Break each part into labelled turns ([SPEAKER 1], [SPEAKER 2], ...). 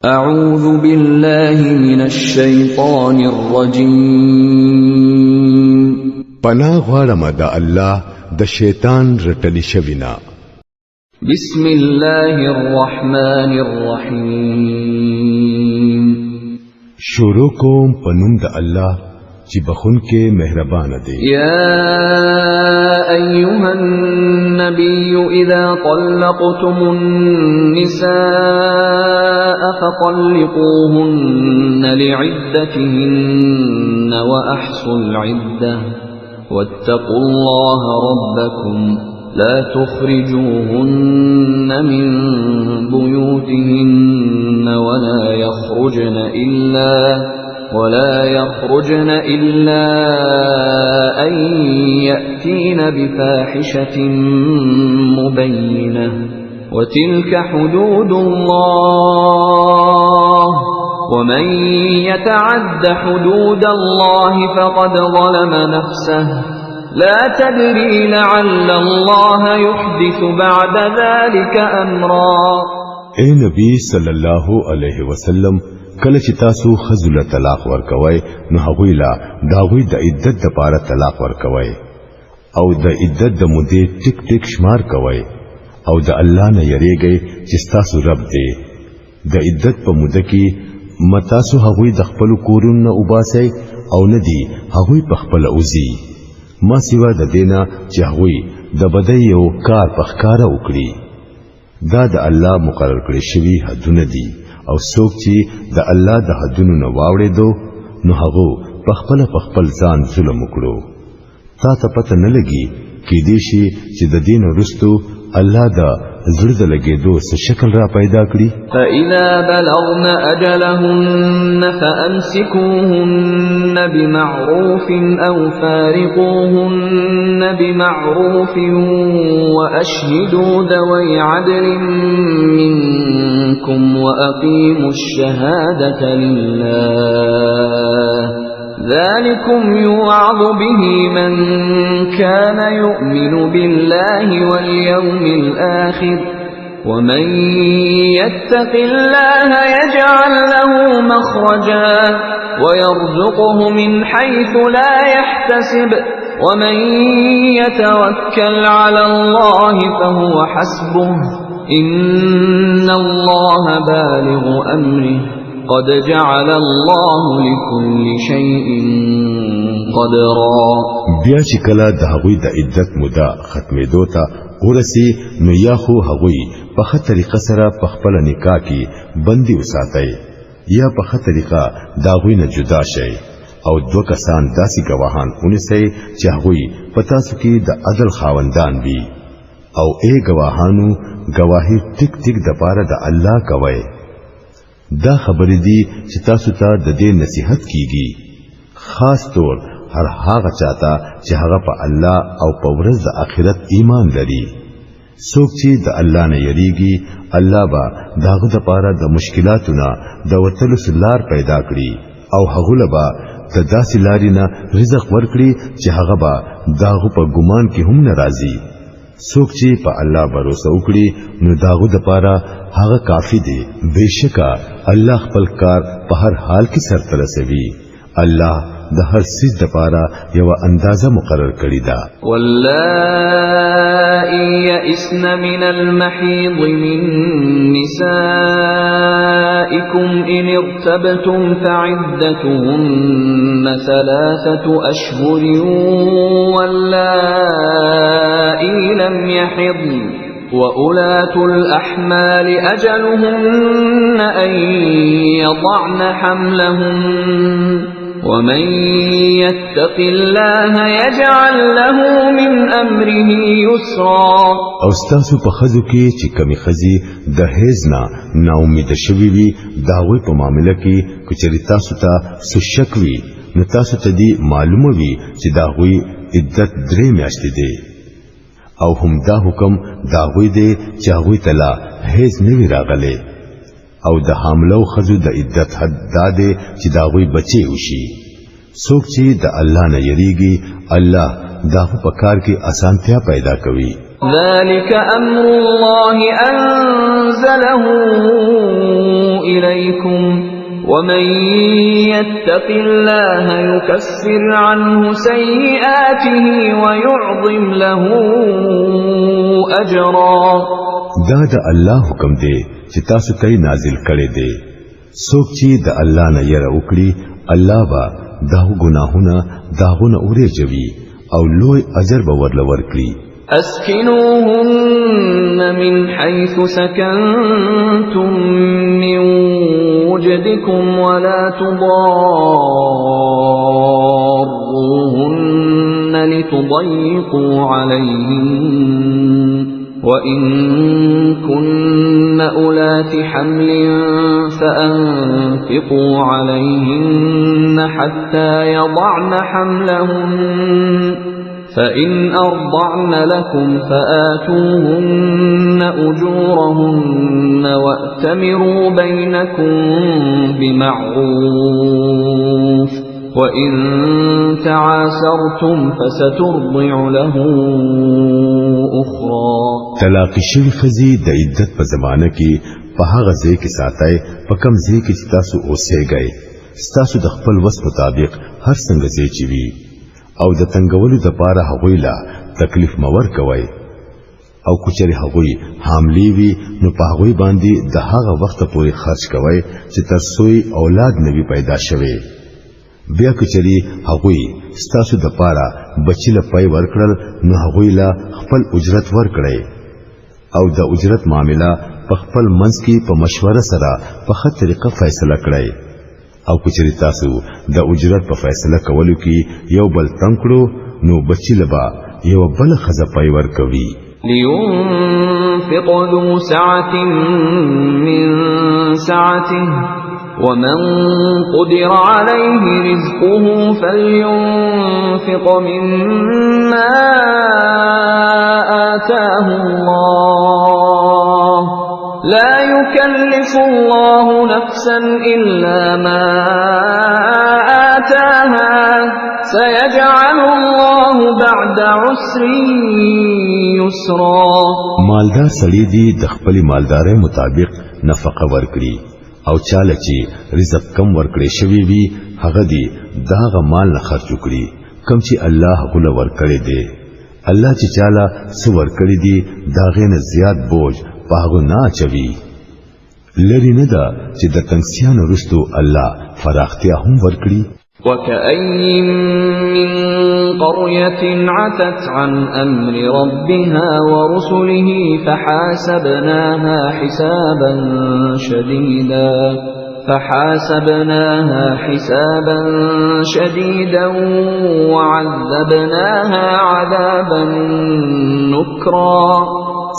[SPEAKER 1] أعوذ بالله من الشيطان الرجيم
[SPEAKER 2] پناه غواړم د الله د شیطان رټلی شوینا
[SPEAKER 1] بسم الله الرحمن الرحيم
[SPEAKER 2] شروع کوم پنوم د الله چې بخون کې مهربان دی
[SPEAKER 1] يا أيها النبي إذا طلقتم النساء فطلقوهن لعدتهن وأحصوا العدة واتقوا الله ربكم لا تخرجوهن من بيوتهن ولا يخرجن إلا أن يأتين بفاحشة مبينة وتلك حدود الله ومن يتعد حدود الله فقد ظلم نفسه لا تدري لعل الله يحدث بعد ذلك أمرا
[SPEAKER 2] اے نبی صلی الله علیه وسلم کله چې تاسو خذل طلاق ورکوي نو هغوی لا داوی د عدت لپاره طلاق ورکوي او د عدت د مودې ټیک ټیک شمار کوي او د الله نه یریږي چې تاسو رب دی د عدت په موده کې متاسو هغوی د خپل کورونو وباسي او ندي هغوی په خپل اوزي ما سیوا د دینه چې هغوی د بدی یو کار په ښکارا وکړي دا د الله مقرر کړی شوی حدونه دي او څوک چې د الله د حدونو نه واوړي دو نو هغه په خپل ځان ظلم وکړو تا ته پته نه لګي کې دې شي چې د دین ورستو الله دا زړه د لګېدو څه شکل را پیدا کړی
[SPEAKER 1] فإذا بلغن أجلهن فأمسكوهن بمعروف أو فارقوهن بمعروف وأشهدوا ذوي عدل منكم وأقيموا الشهادة لله ذلكم يوعظ به من كان يؤمن بالله واليوم الآخر ومن يتق الله يجعل له مخرجا ويرزقه من حيث لا يحتسب ومن يتوكل على الله فهو حسبه إن الله بالغ أمره قد جعل الله لكل شيء قدرا
[SPEAKER 2] بیا چې کله د هغوی د عدت موده ختمېدو ته ورسي نو یا خو هغوی په ښه طریقه سره په خپل نکاح کې بندي وساتي یا په ښه طریقه د هغوی نه جدا شي او دوه کسان داسې گواهان ونیسي چې هغوی په تاسو کې د عدل خاوندان وي او گواهانو گواهی ټیک ټیک د پاره د الله کوي دا خبرې دي چې تاسو ته د دې نصيحت کیږي خاص طور هر هغه چاته چې هغه په الله او په ورځ د آخرت ایمان لري څوک چې د الله نه یریږي الله به داغه د پاره د مشکلاتونو د وتلو سلار پیدا کړي او هغه لبا د داسې لارې نه رزق ورکړي چې هغه به داغه په ګمان کې هم ناراضي څوک چې په الله باور وکړي نو داغه د پاره هغه کافی دی بهشکه الله خپل کار په هر حال کې سرته رسوي الله د هر څه د پاره یو اندازه مقرر کړی دا
[SPEAKER 1] واللائي يئسن من المحيض من نسائكم إن ارتبتم فعدتهن 3 أشهر واللائي لم يحضن وأولاة الأحمال أجلهن أن يضعن حملهن ومن يتق الله يجعل له من أمره يسرا
[SPEAKER 2] او ستاسو په خزو کې چې کمی خزي د هیزنا نا امید شوی وي داوی په معاملې کې کچری تاسو ته سشکوي نو تاسو ته دی معلومه وي چې داوی عدت 3 میاشتې دی او هم دا حکم داوی دی چې هغه تلا هیڅ نه راغله او د حاملو خزو د عدت حد داده چې داوی بچي وشي څوک چې د الله نه یریږي الله دا په کار کې اسانتیا پیدا کوي
[SPEAKER 1] ذلك أمر الله أنزله إليكم ومن يتق الله يكفر عنه سيئاته ويعظم له أجرا.
[SPEAKER 2] دا د الله حکم دی چې تاسو ته نازل کړي دی. څوک چې د الله نه یره وکړي الله با داو گناهونه داغونه اورېږي او لوی اجر به ورل ورکړي.
[SPEAKER 1] أسكنوهن من حيث سكنتم من وجدكم ولا تضاروهن لتضيقوا عليهن وإن كن أولات حمل فأنفقوا عليهن حتى يضعن حملهن فإن أرضعن لكم فآتوهن أجورهن وأتمروا بينكم بمعروف وإن تعاسرتم فسترضع له أخرى.
[SPEAKER 2] طلاق شوی خزی د عدت په زمانه کې په هغه ځای کې ساتای په کم ځای کې تاسو اوسېږئ تاسو د خپل وس مطابق هر څنګه ځای چي وي او د تنگولو د پاره هغوی لا تکلیف مور کوي او کچري هغوی حاملی وي نو په هغوی باندې د هغه وخت پورې خرج کوي چې تر سوی اولاد نوي پیدا شوي. بیا کچري هغوی ستاسو د پاره بچی له پای ورکړل نو هغوی لا خپل اجرت ورکړي او د اجرت معاملہ په خپل منځ کې په مشوره سره په ښه طریقه فیصله کړئ او کچري تاسو د اجرت په فیصله کولو کې یو بل تنکړو نو بچی لبا یو بل خزه پای ورکوي.
[SPEAKER 1] لينفق ذو سعة من سعته ومن قدر عليه رزقه فلينفق مما آتاه الله لا يكلف الله نفسا إلا ما آتاها سيجعل الله بعد عسر يسرا.
[SPEAKER 2] مالدار سړي دي د خپل مالدارۍ مطابق نفقه ورکړي او چاله چې رزق کم ورکړي شوی وي هغه دي داغه مال نه خرج کړي کم چې الله غل ورکړي دي. الله چې چاله سو ورکړي دي داغه نه زیات بوج پاغو نه چوي. لری نه دا چې د تنگسیان رستو الله فراختیا هم ورکړي.
[SPEAKER 1] وكأين من قرية عتت عن أمر ربها ورسله فحاسبناها حسابا شديدا وعذبناها عذابا نكرا.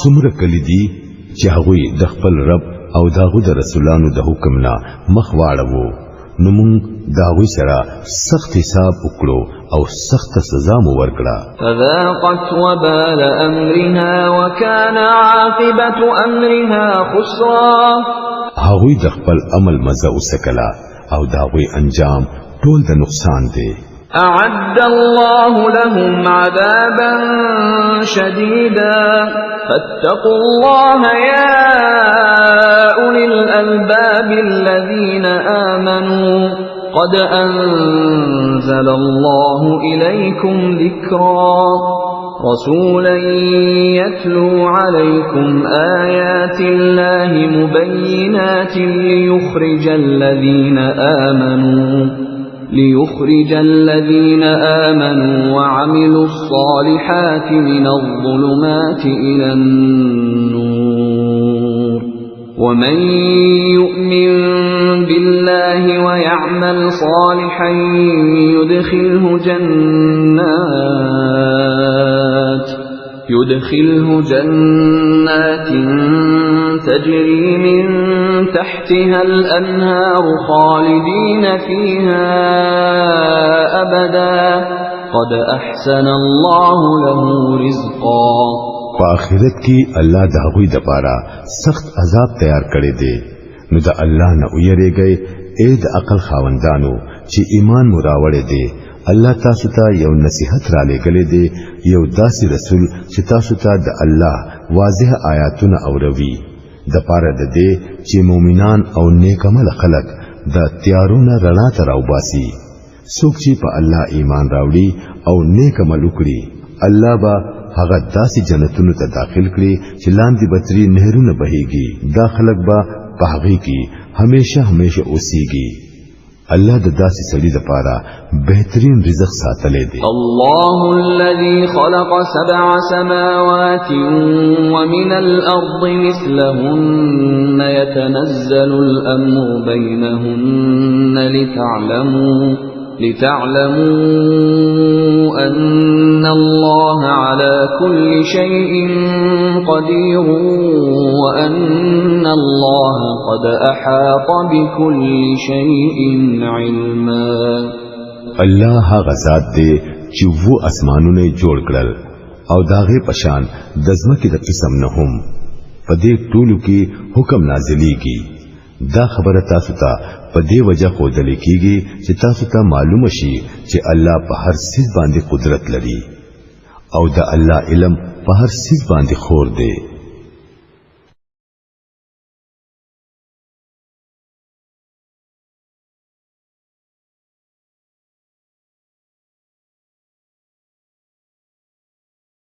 [SPEAKER 2] څومره کلی دي چې هغوی د خپل رب او داغو د رسولانو د حکم نه مخ واړو نو مونږ داغوی سره سخت حساب وکړو او سخت سزا مو ورکړه.
[SPEAKER 1] فذاقت وبال أمرها وكان عاقبة أمرها خسرا.
[SPEAKER 2] هغوی د خپل عمل مزه وسکلا او داغوی انجام ټول د نقصان دی.
[SPEAKER 1] أعد الله لهم عذابا شديدا فاتقوا الله يا أولي الألباب الذين آمنوا قد أنزل الله إليكم ذكرا. رسولا يتلو عليكم آيات الله مبينات ليخرج الذين آمنوا وعملوا الصالحات من الظلمات إلى النور ومن يؤمن بالله ويعمل صالحا يدخله جنات تجري من تحتها الأنهار خالدين فيها أبدا قد أحسن الله له رزقا.
[SPEAKER 2] په آخرت کې الله د هغوی د پاره سخت عذاب تیار کړی دی نو د الله نه ویریږئ اې د عقل خاوندانو چې ایمان مو راوړی دی الله تاسو ته یو نصیحت را لګلې دی یو داسې رسول چې تاسو ته د الله واضح آیاتونه اوروي د پاره د دې چې مؤمنان او نیک عمل خلق د تیارونه رڼا ته راوباسي څوک چې په الله ایمان راوړي او نیک عمل وکړي الله با هغه داسې جنتونو ته داخل کړي چې لاندې بتري نهرونه بهيږي دا خلق با په هغه کې همیشه اوسيږي الله د داسې سړي لپاره بهترین رزق ساتلې دی
[SPEAKER 1] الله الذي خلق 7 سماوات ومن الأرض مثلهن يتنزل الأمر بينهن لتعلموا أن الله على كل شيء قدير وأن الله قد أحاط بكل شيء علما
[SPEAKER 2] الله هغه ذات دی چې وو اسمانونه جوړ کړل او داغه پشان د ځمکې د قسم نه هم په دې ټولو کې حکم نازلېږي دا خبره تاسو ته په دې وجه خو دل کېږي چې تاسو ته معلومه شي چې الله په هر څه باندې قدرت لري او د الله علم په هر څه باندې خور دی